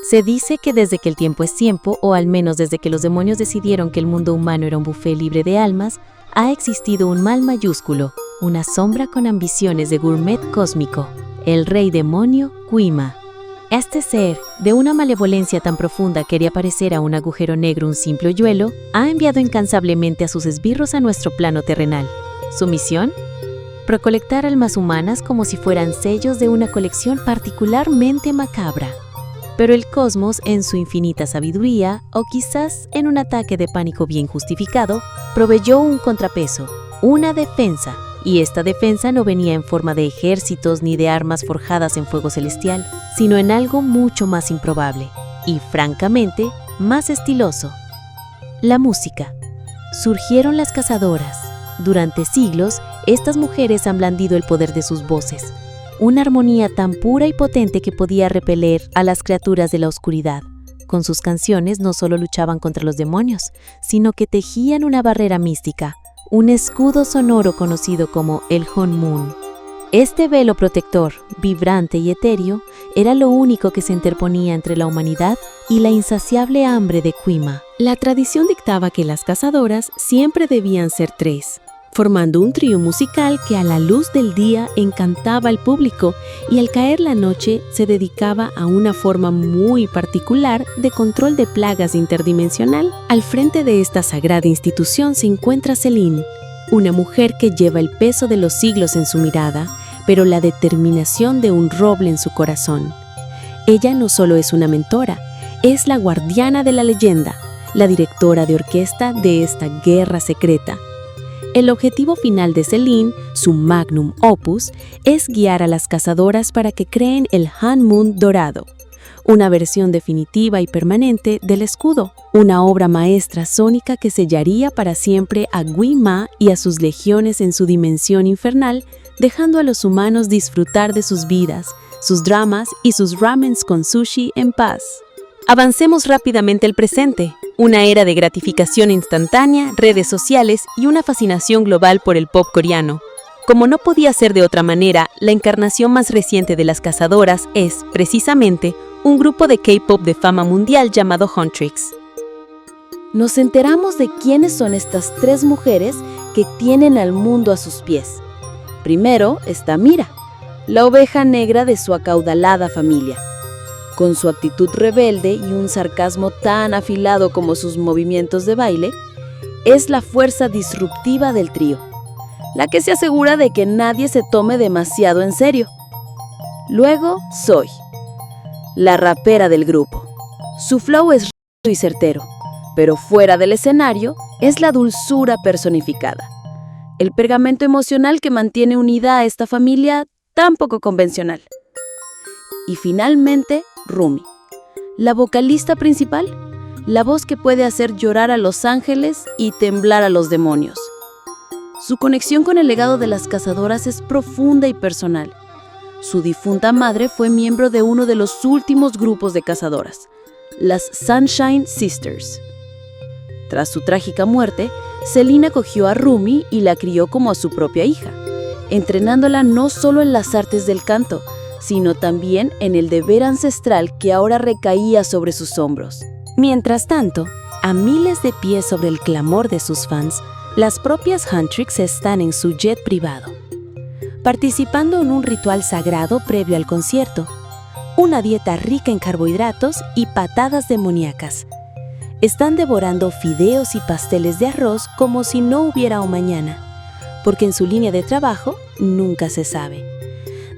Se dice que desde que el tiempo es tiempo, o al menos desde que los demonios decidieron que el mundo humano era un buffet libre de almas, ha existido un mal mayúsculo, una sombra con ambiciones de gourmet cósmico, el rey demonio Kwima. Este ser, de una malevolencia tan profunda que haría parecer a un agujero negro un simple hoyuelo, ha enviado incansablemente a sus esbirros a nuestro plano terrenal. ¿Su misión? Recolectar almas humanas como si fueran sellos de una colección particularmente macabra. Pero el cosmos, en su infinita sabiduría, o quizás en un ataque de pánico bien justificado, proveyó un contrapeso, una defensa, y esta defensa no venía en forma de ejércitos ni de armas forjadas en fuego celestial, sino en algo mucho más improbable, y francamente, más estiloso. La música. Surgieron las cazadoras. Durante siglos, estas mujeres han blandido el poder de sus voces, una armonía tan pura y potente que podía repeler a las criaturas de la oscuridad. Con sus canciones no solo luchaban contra los demonios, sino que tejían una barrera mística, un escudo sonoro conocido como el Honmun. Este velo protector, vibrante y etéreo, era lo único que se interponía entre la humanidad y la insaciable hambre de Kwima. La tradición dictaba que las cazadoras siempre debían ser 3, formando un trío musical que a la luz del día encantaba al público y al caer la noche se dedicaba a una forma muy particular de control de plagas interdimensional. Al frente de esta sagrada institución se encuentra Selene, una mujer que lleva el peso de los siglos en su mirada, pero la determinación de un roble en su corazón. Ella no solo es una mentora, es la guardiana de la leyenda, la directora de orquesta de esta guerra secreta. El objetivo final de Selene, su magnum opus, es guiar a las cazadoras para que creen el Honmun dorado, una versión definitiva y permanente del escudo, una obra maestra sónica que sellaría para siempre a Kwima y a sus legiones en su dimensión infernal, dejando a los humanos disfrutar de sus vidas, sus dramas y sus ramens con sushi en paz. Avancemos rápidamente al presente, una era de gratificación instantánea, redes sociales y una fascinación global por el pop coreano. Como no podía ser de otra manera, la encarnación más reciente de las cazadoras es, precisamente, un grupo de K-pop de fama mundial llamado Huntrix. Nos enteramos de quiénes son estas 3 mujeres que tienen al mundo a sus pies. Primero está Mira, la oveja negra de su acaudalada familia. Con su actitud rebelde y un sarcasmo tan afilado como sus movimientos de baile, es la fuerza disruptiva del trío, la que se asegura de que nadie se tome demasiado en serio. Luego, Zoe, la rapera del grupo. Su flow es rápido y certero, pero fuera del escenario es la dulzura personificada, el pegamento emocional que mantiene unida a esta familia tan poco convencional. Y finalmente, Rumi, la vocalista principal, la voz que puede hacer llorar a los ángeles y temblar a los demonios. Su conexión con el legado de las cazadoras es profunda y personal. Su difunta madre fue miembro de uno de los últimos grupos de cazadoras, las Sunshine Sisters. Tras su trágica muerte, Selene acogió a Rumi y la crió como a su propia hija, entrenándola no solo en las artes del canto, sino también en el deber ancestral que ahora recaía sobre sus hombros. Mientras tanto, a miles de pies sobre el clamor de sus fans, las propias Huntrix están en su jet privado, participando en un ritual sagrado previo al concierto, una dieta rica en carbohidratos y patadas demoníacas. Están devorando fideos y pasteles de arroz como si no hubiera un mañana, porque en su línea de trabajo nunca se sabe.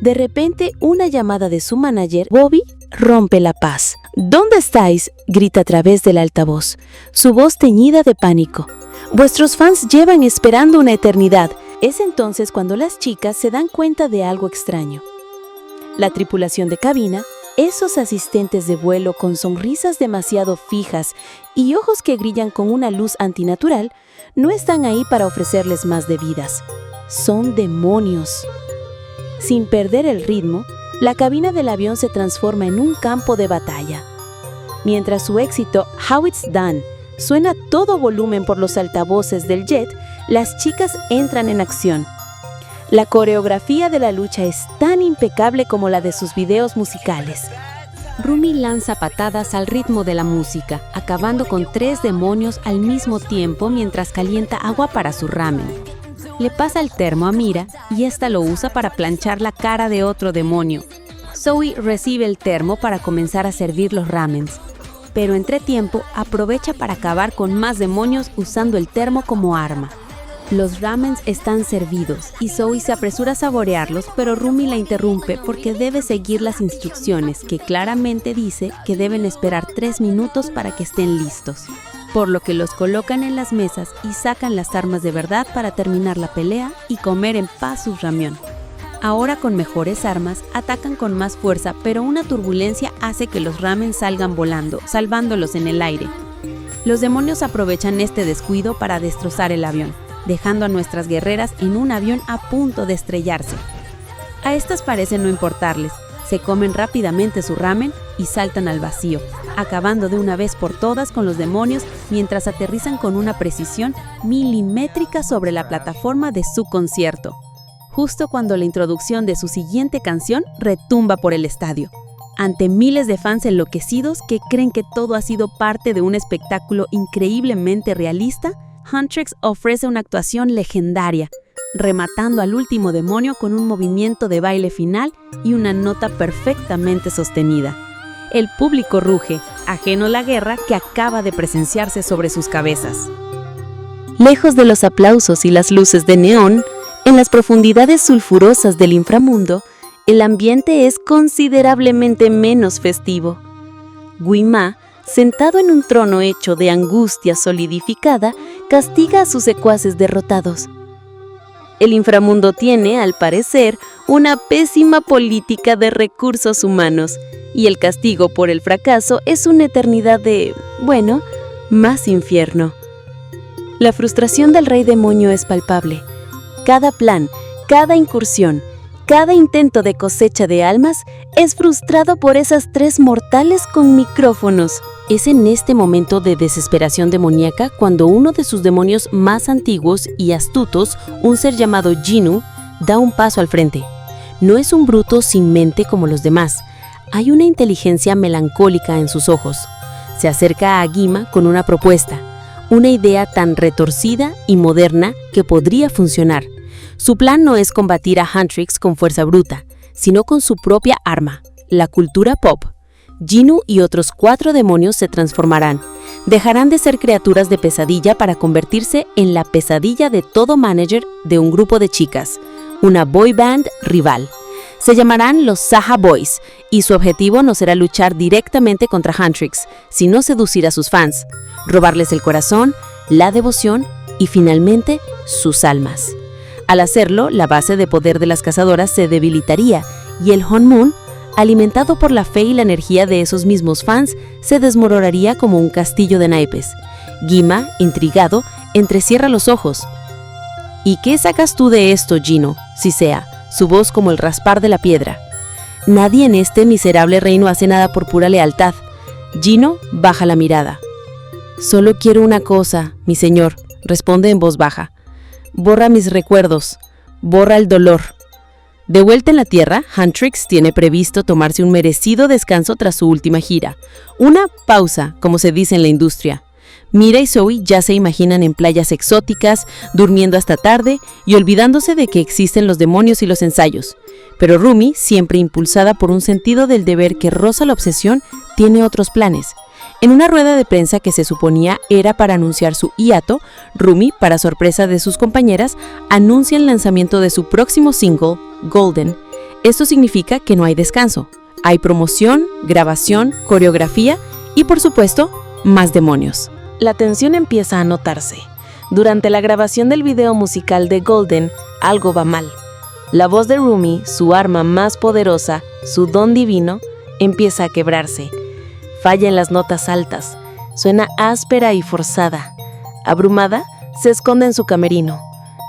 De repente, una llamada de su manager, Bobby, rompe la paz. ¿Dónde estáis?, grita a través del altavoz, su voz teñida de pánico. Vuestros fans llevan esperando una eternidad. Es entonces cuando las chicas se dan cuenta de algo extraño. La tripulación de cabina, esos asistentes de vuelo con sonrisas demasiado fijas y ojos que brillan con una luz antinatural, no están ahí para ofrecerles más de vidas. Son demonios. Sin perder el ritmo, la cabina del avión se transforma en un campo de batalla. Mientras su éxito How It's Done suena a todo volumen por los altavoces del jet, las chicas entran en acción. La coreografía de la lucha es tan impecable como la de sus videos musicales. Rumi lanza patadas al ritmo de la música, acabando con 3 demonios al mismo tiempo mientras calienta agua para su ramen. Le pasa el termo a Mira y esta lo usa para planchar la cara de otro demonio. Zoe recibe el termo para comenzar a servir los ramens, pero entre tiempo aprovecha para acabar con más demonios usando el termo como arma. Los ramens están servidos y Zoe se apresura a saborearlos, pero Rumi la interrumpe porque debe seguir las instrucciones que claramente dice que deben esperar 3 minutos para que estén listos, por lo que los colocan en las mesas y sacan las armas de verdad para terminar la pelea y comer en paz su ramión. Ahora con mejores armas, atacan con más fuerza, pero una turbulencia hace que los ramen salgan volando, salvándolos en el aire. Los demonios aprovechan este descuido para destrozar el avión, dejando a nuestras guerreras en un avión a punto de estrellarse. A estas parecen no importarles, se comen rápidamente su ramen y saltan al vacío, acabando de una vez por todas con los demonios mientras aterrizan con una precisión milimétrica sobre la plataforma de su concierto, justo cuando la introducción de su siguiente canción retumba por el estadio, ante miles de fans enloquecidos que creen que todo ha sido parte de un espectáculo increíblemente realista. Huntrix ofrece una actuación legendaria, rematando al último demonio con un movimiento de baile final y una nota perfectamente sostenida. El público ruge, ajeno a la guerra que acaba de presenciarse sobre sus cabezas. Lejos de los aplausos y las luces de neón, en las profundidades sulfurosas del inframundo, el ambiente es considerablemente menos festivo. Guima, sentado en un trono hecho de angustia solidificada, castiga a sus secuaces derrotados. El inframundo tiene, al parecer, una pésima política de recursos humanos, y el castigo por el fracaso es una eternidad de, más infierno. La frustración del rey demonio es palpable. Cada plan, cada incursión, cada intento de cosecha de almas es frustrado por esas 3 mortales con micrófonos. Es en este momento de desesperación demoníaca cuando uno de sus demonios más antiguos y astutos, un ser llamado Jinu, da un paso al frente. No es un bruto sin mente como los demás. Hay una inteligencia melancólica en sus ojos. Se acerca a Guima con una propuesta, una idea tan retorcida y moderna que podría funcionar. Su plan no es combatir a Huntrix con fuerza bruta, sino con su propia arma, la cultura pop. Jinu y otros 4 demonios se transformarán. Dejarán de ser criaturas de pesadilla para convertirse en la pesadilla de todo manager de un grupo de chicas, una boy band rival. Se llamarán los Saha Boys y su objetivo no será luchar directamente contra Huntrix, sino seducir a sus fans, robarles el corazón, la devoción y finalmente sus almas. Al hacerlo, la base de poder de las cazadoras se debilitaría y el Honmun, alimentado por la fe y la energía de esos mismos fans, se desmoronaría como un castillo de naipes. Guima, intrigado, entrecierra los ojos. ¿Y qué sacas tú de esto, Jinu? Sisea, su voz como el raspar de la piedra. Nadie en este miserable reino hace nada por pura lealtad. Jinu baja la mirada. Solo quiero una cosa, mi señor, responde en voz baja. Borra mis recuerdos, borra el dolor. De vuelta en la Tierra, Huntrix tiene previsto tomarse un merecido descanso tras su última gira. Una pausa, como se dice en la industria. Mira y Zoe ya se imaginan en playas exóticas, durmiendo hasta tarde y olvidándose de que existen los demonios y los ensayos. Pero Rumi, siempre impulsada por un sentido del deber que roza la obsesión, tiene otros planes. En una rueda de prensa que se suponía era para anunciar su hiato, Rumi, para sorpresa de sus compañeras, anuncia el lanzamiento de su próximo single, Golden. Esto significa que no hay descanso. Hay promoción, grabación, coreografía y, por supuesto, más demonios. La tensión empieza a notarse. Durante la grabación del video musical de Golden, algo va mal. La voz de Rumi, su arma más poderosa, su don divino, empieza a quebrarse. Falla en las notas altas, suena áspera y forzada. Abrumada, se esconde en su camerino.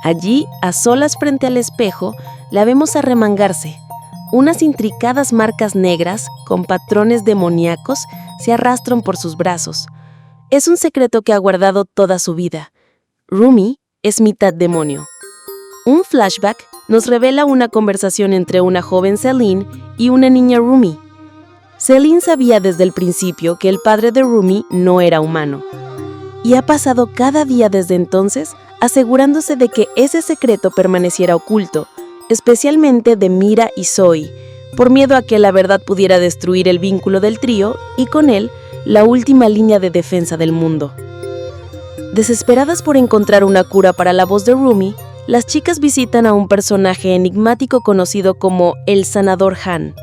Allí, a solas frente al espejo, la vemos arremangarse. Unas intricadas marcas negras, con patrones demoníacos, se arrastran por sus brazos. Es un secreto que ha guardado toda su vida. Rumi es mitad demonio. Un flashback nos revela una conversación entre una joven Celine y una niña Rumi. Celine sabía desde el principio que el padre de Rumi no era humano, y ha pasado cada día desde entonces asegurándose de que ese secreto permaneciera oculto, especialmente de Mira y Zoe, por miedo a que la verdad pudiera destruir el vínculo del trío y con él la última línea de defensa del mundo. Desesperadas por encontrar una cura para la voz de Rumi, las chicas visitan a un personaje enigmático conocido como el Sanador Han.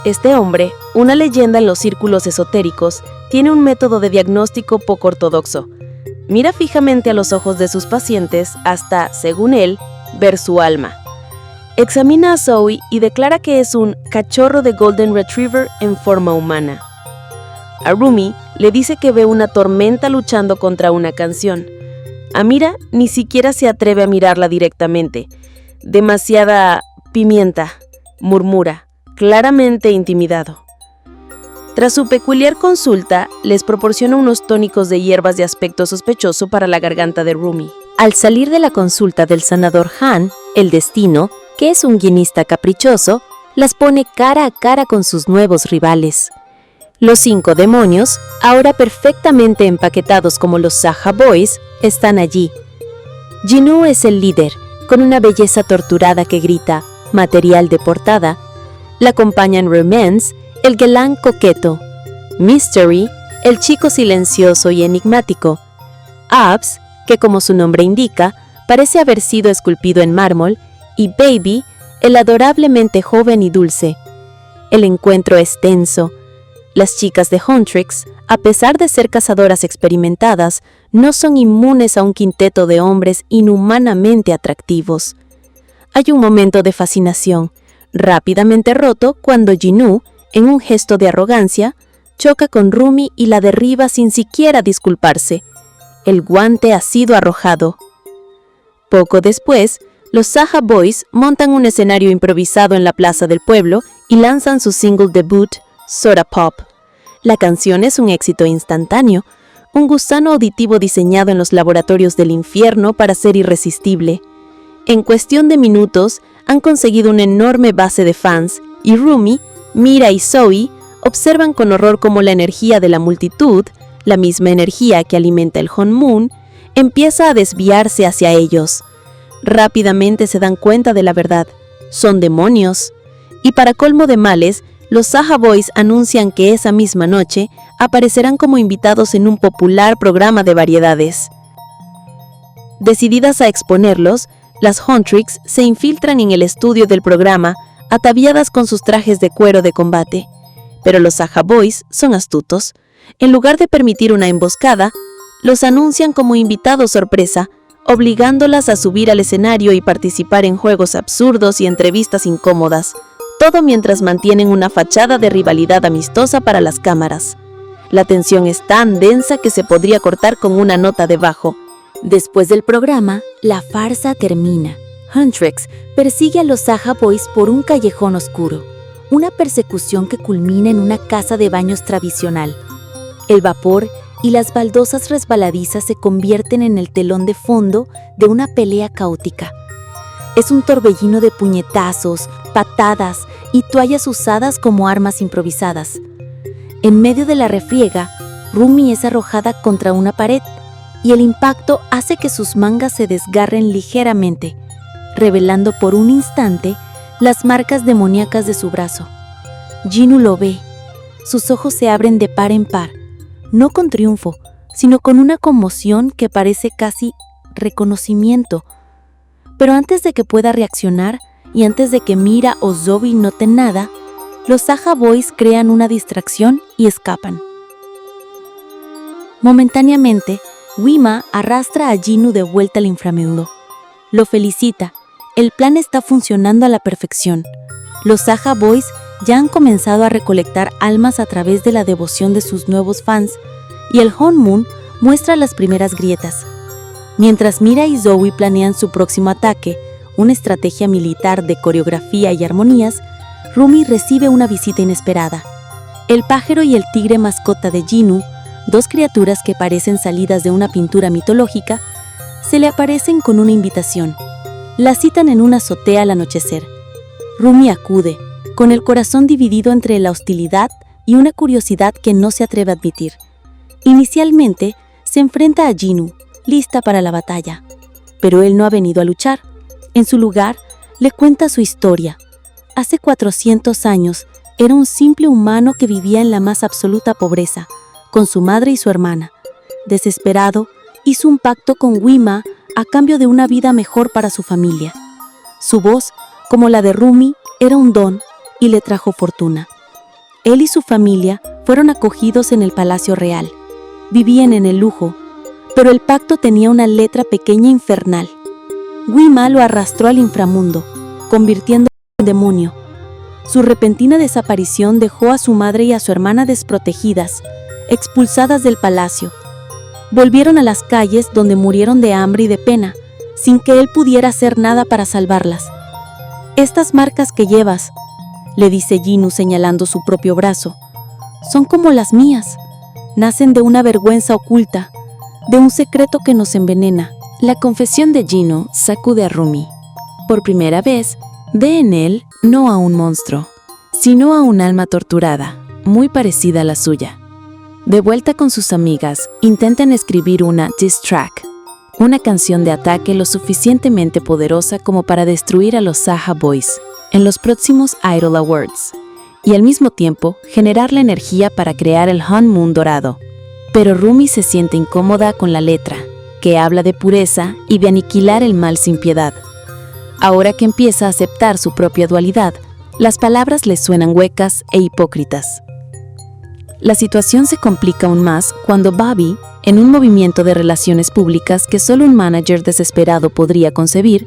Este hombre, una leyenda en los círculos esotéricos, tiene un método de diagnóstico poco ortodoxo. Mira fijamente a los ojos de sus pacientes hasta, según él, ver su alma. Examina a Zoe y declara que es un cachorro de Golden Retriever en forma humana. A Rumi le dice que ve una tormenta luchando contra una canción. A Mira ni siquiera se atreve a mirarla directamente. Demasiada pimienta, murmura, claramente intimidado. Tras su peculiar consulta, les proporciona unos tónicos de hierbas de aspecto sospechoso para la garganta de Rumi. Al salir de la consulta del sanador Han, el destino, que es un guionista caprichoso, las pone cara a cara con sus nuevos rivales. Los 5 demonios, ahora perfectamente empaquetados como los Saja Boys, están allí. Jinoo es el líder, con una belleza torturada que grita, material de portada. La acompañan Romance, el galán coqueto, Mystery, el chico silencioso y enigmático, Abs, que como su nombre indica, parece haber sido esculpido en mármol, y Baby, el adorablemente joven y dulce. El encuentro es tenso. Las chicas de Huntrix, a pesar de ser cazadoras experimentadas, no son inmunes a un quinteto de hombres inhumanamente atractivos. Hay un momento de fascinación, rápidamente roto cuando Jinoo, en un gesto de arrogancia, choca con Rumi y la derriba sin siquiera disculparse. El guante ha sido arrojado. Poco después, los Saja Boys montan un escenario improvisado en la plaza del pueblo y lanzan su single debut, Soda Pop. La canción es un éxito instantáneo, un gusano auditivo diseñado en los laboratorios del infierno para ser irresistible. En cuestión de minutos, han conseguido una enorme base de fans y Rumi, Mira y Zoe observan con horror cómo la energía de la multitud, la misma energía que alimenta el Honmoon, empieza a desviarse hacia ellos. Rápidamente se dan cuenta de la verdad. Son demonios. Y para colmo de males, los Saja Boys anuncian que esa misma noche aparecerán como invitados en un popular programa de variedades. Decididas a exponerlos, las Huntrix se infiltran en el estudio del programa, ataviadas con sus trajes de cuero de combate. Pero los Saja Boys son astutos. En lugar de permitir una emboscada, los anuncian como invitados sorpresa, obligándolas a subir al escenario y participar en juegos absurdos y entrevistas incómodas, todo mientras mantienen una fachada de rivalidad amistosa para las cámaras. La tensión es tan densa que se podría cortar con una nota de bajo. Después del programa, la farsa termina. Huntrix persigue a los Saja Boys por un callejón oscuro, una persecución que culmina en una casa de baños tradicional. El vapor y las baldosas resbaladizas se convierten en el telón de fondo de una pelea caótica. Es un torbellino de puñetazos, patadas y toallas usadas como armas improvisadas. En medio de la refriega, Rumi es arrojada contra una pared y el impacto hace que sus mangas se desgarren ligeramente, revelando por un instante las marcas demoníacas de su brazo. Jinoo lo ve. Sus ojos se abren de par en par, no con triunfo, sino con una conmoción que parece casi reconocimiento. Pero antes de que pueda reaccionar y antes de que Mira o Zoe noten nada, los Saja Boys crean una distracción y escapan. Momentáneamente, Wima arrastra a Jinoo de vuelta al inframundo. Lo felicita. El plan está funcionando a la perfección. Los Saja Boys ya han comenzado a recolectar almas a través de la devoción de sus nuevos fans, y el Honmoon muestra las primeras grietas. Mientras Mira y Zoe planean su próximo ataque, una estrategia militar de coreografía y armonías, Rumi recibe una visita inesperada. El pájaro y el tigre mascota de Jinoo, dos criaturas que parecen salidas de una pintura mitológica, se le aparecen con una invitación. La citan en una azotea al anochecer. Rumi acude, con el corazón dividido entre la hostilidad y una curiosidad que no se atreve a admitir. Inicialmente, se enfrenta a Jinu, lista para la batalla. Pero él no ha venido a luchar. En su lugar, le cuenta su historia. Hace 400 años, era un simple humano que vivía en la más absoluta pobreza, con su madre y su hermana. Desesperado, hizo un pacto con Wima a cambio de una vida mejor para su familia. Su voz, como la de Rumi, era un don y le trajo fortuna. Él y su familia fueron acogidos en el Palacio Real. Vivían en el lujo, pero el pacto tenía una letra pequeña infernal. Wima lo arrastró al inframundo, convirtiéndolo en demonio. Su repentina desaparición dejó a su madre y a su hermana desprotegidas, expulsadas del palacio. Volvieron a las calles donde murieron de hambre y de pena, sin que él pudiera hacer nada para salvarlas. «Estas marcas que llevas», le dice Jinu señalando su propio brazo, «son como las mías. Nacen de una vergüenza oculta, de un secreto que nos envenena». La confesión de Jinu sacude a Rumi. Por primera vez, ve en él no a un monstruo, sino a un alma torturada, muy parecida a la suya. De vuelta con sus amigas, intentan escribir una diss track, una canción de ataque lo suficientemente poderosa como para destruir a los Saha Boys en los próximos Idol Awards, y al mismo tiempo generar la energía para crear el Honmun dorado. Pero Rumi se siente incómoda con la letra, que habla de pureza y de aniquilar el mal sin piedad. Ahora que empieza a aceptar su propia dualidad, las palabras le suenan huecas e hipócritas. La situación se complica aún más cuando Bobby, en un movimiento de relaciones públicas que solo un manager desesperado podría concebir,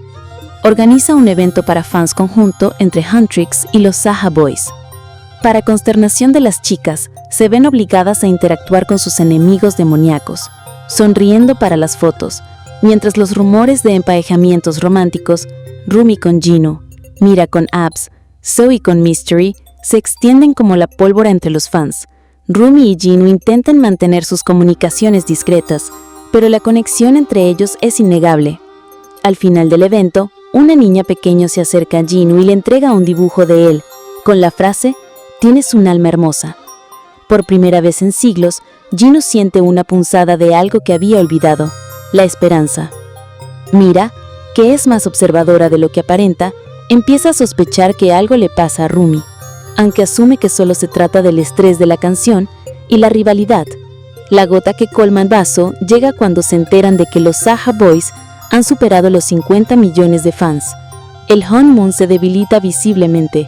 organiza un evento para fans conjunto entre Huntrix y los Saha Boys. Para consternación de las chicas, se ven obligadas a interactuar con sus enemigos demoníacos, sonriendo para las fotos, mientras los rumores de emparejamientos románticos, Rumi con Jinu, Mira con Abs, Zoe con Mystery, se extienden como la pólvora entre los fans. Rumi y Jinu intentan mantener sus comunicaciones discretas, pero la conexión entre ellos es innegable. Al final del evento, una niña pequeña se acerca a Jinu y le entrega un dibujo de él, con la frase, «Tienes un alma hermosa». Por primera vez en siglos, Jinu siente una punzada de algo que había olvidado, la esperanza. Mira, que es más observadora de lo que aparenta, empieza a sospechar que algo le pasa a Rumi, aunque asume que solo se trata del estrés de la canción y la rivalidad. La gota que colma el vaso llega cuando se enteran de que los Saha Boys han superado los 50 millones de fans. El Honmun se debilita visiblemente.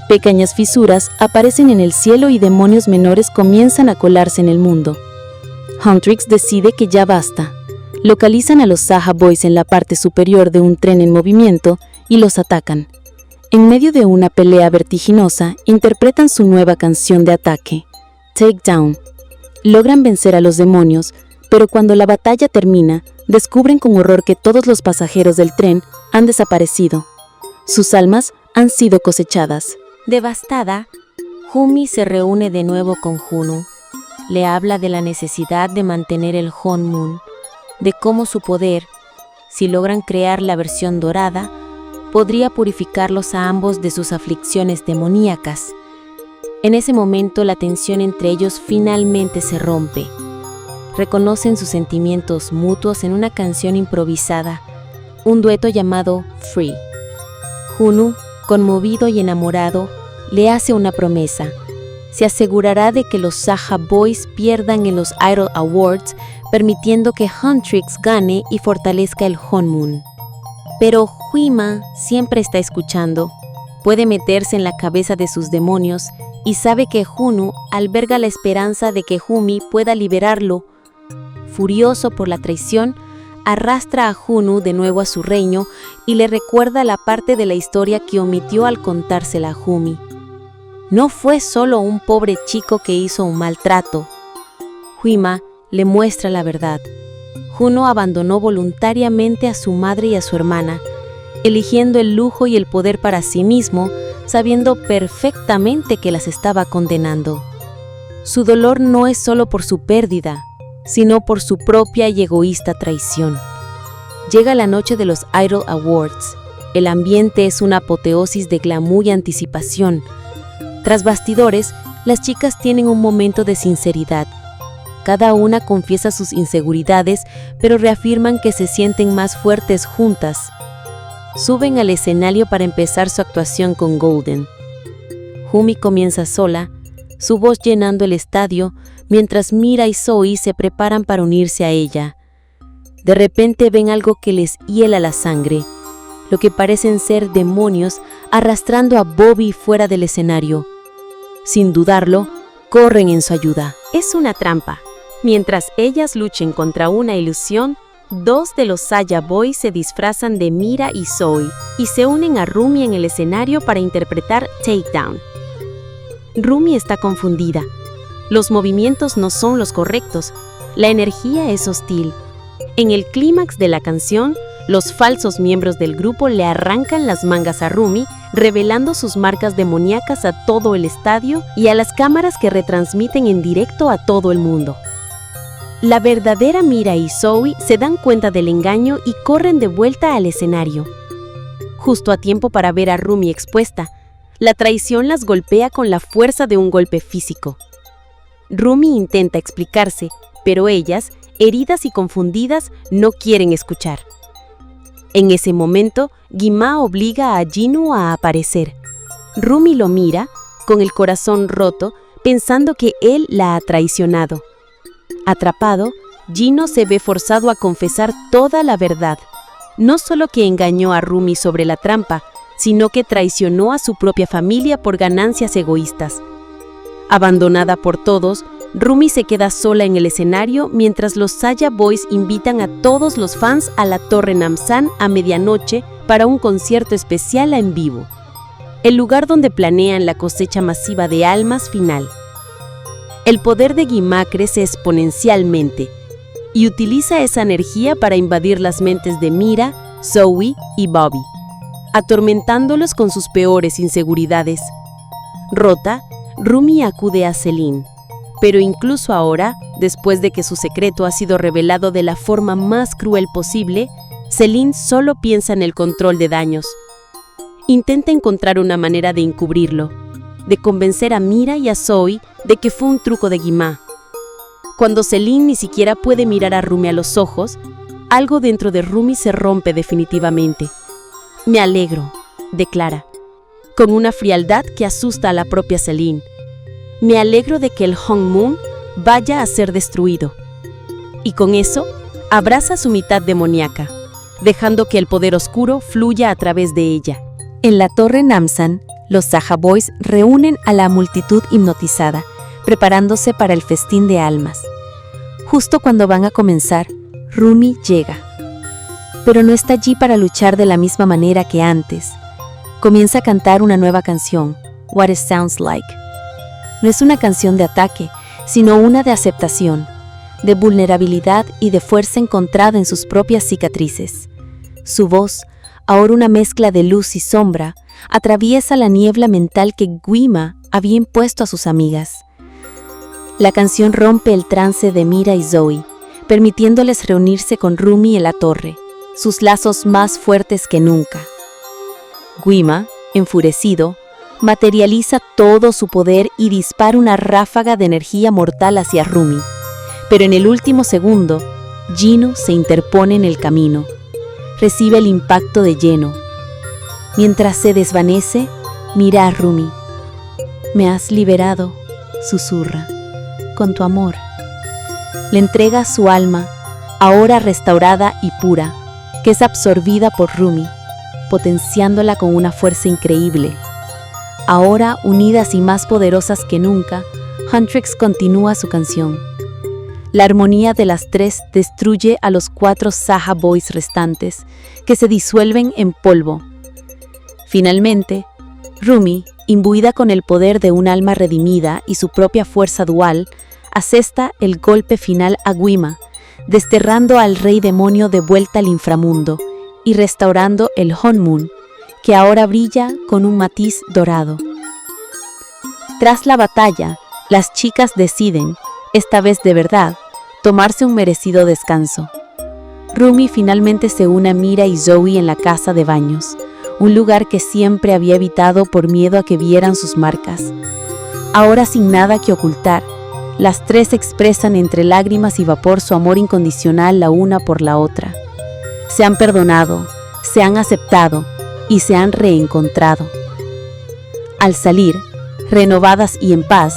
Pequeñas fisuras aparecen en el cielo y demonios menores comienzan a colarse en el mundo. Huntrix decide que ya basta. Localizan a los Saha Boys en la parte superior de un tren en movimiento y los atacan. En medio de una pelea vertiginosa, interpretan su nueva canción de ataque, Take Down. Logran vencer a los demonios, pero cuando la batalla termina, descubren con horror que todos los pasajeros del tren han desaparecido. Sus almas han sido cosechadas. Devastada, Humi se reúne de nuevo con Junu. Le habla de la necesidad de mantener el Honmun, de cómo su poder, si logran crear la versión dorada, podría purificarlos a ambos de sus aflicciones demoníacas. En ese momento la tensión entre ellos finalmente se rompe. Reconocen sus sentimientos mutuos en una canción improvisada, un dueto llamado Free. Junu, conmovido y enamorado, le hace una promesa. Se asegurará de que los Saha Boys pierdan en los Idol Awards, permitiendo que Huntrix gane y fortalezca el Honmun. Pero Wima siempre está escuchando, puede meterse en la cabeza de sus demonios y sabe que Junu alberga la esperanza de que Humi pueda liberarlo. Furioso por la traición, arrastra a Junu de nuevo a su reino y le recuerda la parte de la historia que omitió al contársela a Humi. No fue solo un pobre chico que hizo un maltrato. Wima le muestra la verdad. Junu abandonó voluntariamente a su madre y a su hermana, eligiendo el lujo y el poder para sí mismo, sabiendo perfectamente que las estaba condenando. Su dolor no es solo por su pérdida, sino por su propia y egoísta traición. Llega la noche de los Idol Awards. El ambiente es una apoteosis de glamour y anticipación. Tras bastidores, las chicas tienen un momento de sinceridad. Cada una confiesa sus inseguridades, pero reafirman que se sienten más fuertes juntas. Suben al escenario para empezar su actuación con Golden. Humi comienza sola, su voz llenando el estadio, mientras Mira y Zoe se preparan para unirse a ella. De repente ven algo que les hiela la sangre, lo que parecen ser demonios arrastrando a Bobby fuera del escenario. Sin dudarlo, corren en su ayuda. Es una trampa. Mientras ellas luchen contra una ilusión, 2 de los Saya Boys se disfrazan de Mira y Zoe y se unen a Rumi en el escenario para interpretar Takedown. Rumi está confundida. Los movimientos no son los correctos. La energía es hostil. En el clímax de la canción, los falsos miembros del grupo le arrancan las mangas a Rumi, revelando sus marcas demoníacas a todo el estadio y a las cámaras que retransmiten en directo a todo el mundo. La verdadera Mira y Zoe se dan cuenta del engaño y corren de vuelta al escenario. Justo a tiempo para ver a Rumi expuesta, la traición las golpea con la fuerza de un golpe físico. Rumi intenta explicarse, pero ellas, heridas y confundidas, no quieren escuchar. En ese momento, Guima obliga a Jinu a aparecer. Rumi lo mira, con el corazón roto, pensando que él la ha traicionado. Atrapado, Jinu se ve forzado a confesar toda la verdad. No solo que engañó a Rumi sobre la trampa, sino que traicionó a su propia familia por ganancias egoístas. Abandonada por todos, Rumi se queda sola en el escenario mientras los Saya Boys invitan a todos los fans a la Torre Namsan a medianoche para un concierto especial en vivo, el lugar donde planean la cosecha masiva de almas final. El poder de Guima crece exponencialmente y utiliza esa energía para invadir las mentes de Mira, Zoe y Bobby, atormentándolos con sus peores inseguridades. Rota, Rumi acude a Celine. Pero incluso ahora, después de que su secreto ha sido revelado de la forma más cruel posible, Celine solo piensa en el control de daños. Intenta encontrar una manera de encubrirlo, de convencer a Mira y a Zoe de que fue un truco de Guima. Cuando Celine ni siquiera puede mirar a Rumi a los ojos, algo dentro de Rumi se rompe definitivamente. «Me alegro», declara, con una frialdad que asusta a la propia Celine. «Me alegro de que el Hong Moon vaya a ser destruido». Y con eso, abraza su mitad demoníaca, dejando que el poder oscuro fluya a través de ella. En la Torre Namsan, los Saja Boys reúnen a la multitud hipnotizada, preparándose para el festín de almas. Justo cuando van a comenzar, Rumi llega. Pero no está allí para luchar de la misma manera que antes. Comienza a cantar una nueva canción, What It Sounds Like. No es una canción de ataque, sino una de aceptación, de vulnerabilidad y de fuerza encontrada en sus propias cicatrices. Su voz, ahora una mezcla de luz y sombra, atraviesa la niebla mental que Guima había impuesto a sus amigas. La canción rompe el trance de Mira y Zoe, permitiéndoles reunirse con Rumi en la torre, sus lazos más fuertes que nunca. Guima, enfurecido, materializa todo su poder y dispara una ráfaga de energía mortal hacia Rumi. Pero en el último segundo, Jinu se interpone en el camino. Recibe el impacto de lleno. Mientras se desvanece, mira a Rumi. «Me has liberado», susurra, «con tu amor». Le entrega su alma, ahora restaurada y pura, que es absorbida por Rumi, potenciándola con una fuerza increíble. Ahora, unidas y más poderosas que nunca, Huntrix continúa su canción. La armonía de las tres destruye a los 4 Saja Boys restantes, que se disuelven en polvo. Finalmente, Rumi, imbuida con el poder de un alma redimida y su propia fuerza dual, asesta el golpe final a Guima, desterrando al rey demonio de vuelta al inframundo y restaurando el Hong Moon, que ahora brilla con un matiz dorado. Tras la batalla, las chicas deciden, esta vez de verdad, tomarse un merecido descanso. Rumi finalmente se une a Mira y Zoe en la casa de baños, un lugar que siempre había evitado por miedo a que vieran sus marcas. Ahora sin nada que ocultar, las tres expresan entre lágrimas y vapor su amor incondicional la una por la otra. Se han perdonado, se han aceptado y se han reencontrado. Al salir, renovadas y en paz,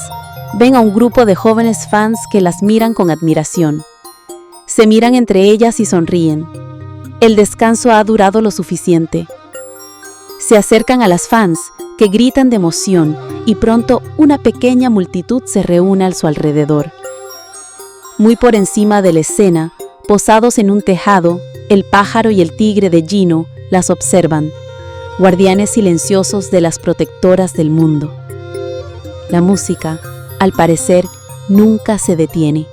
ven a un grupo de jóvenes fans que las miran con admiración. Se miran entre ellas y sonríen. El descanso ha durado lo suficiente. Se acercan a las fans, que gritan de emoción, y pronto una pequeña multitud se reúne a su alrededor. Muy por encima de la escena, posados en un tejado, el pájaro y el tigre de Gino las observan, guardianes silenciosos de las protectoras del mundo. La música, al parecer, nunca se detiene.